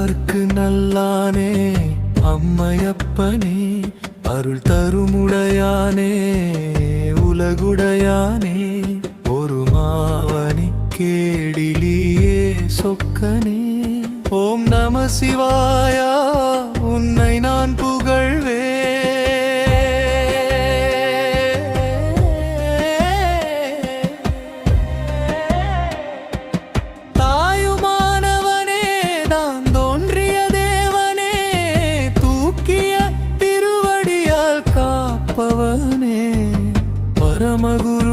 அடியார்க்கு நல்லானே அம்மையப்பனே அருள் தருமுடையானே உலகுடையானே ஒரு மாவனி கேடிலியே சொக்கனே. ஓம் நம சிவாயா உன்னை நான் புகழ்வே. தாயுமானவனே தான் தோன்றிய தேவனே தூக்கிய திருவடியால் காப்பவனே பரமகுரு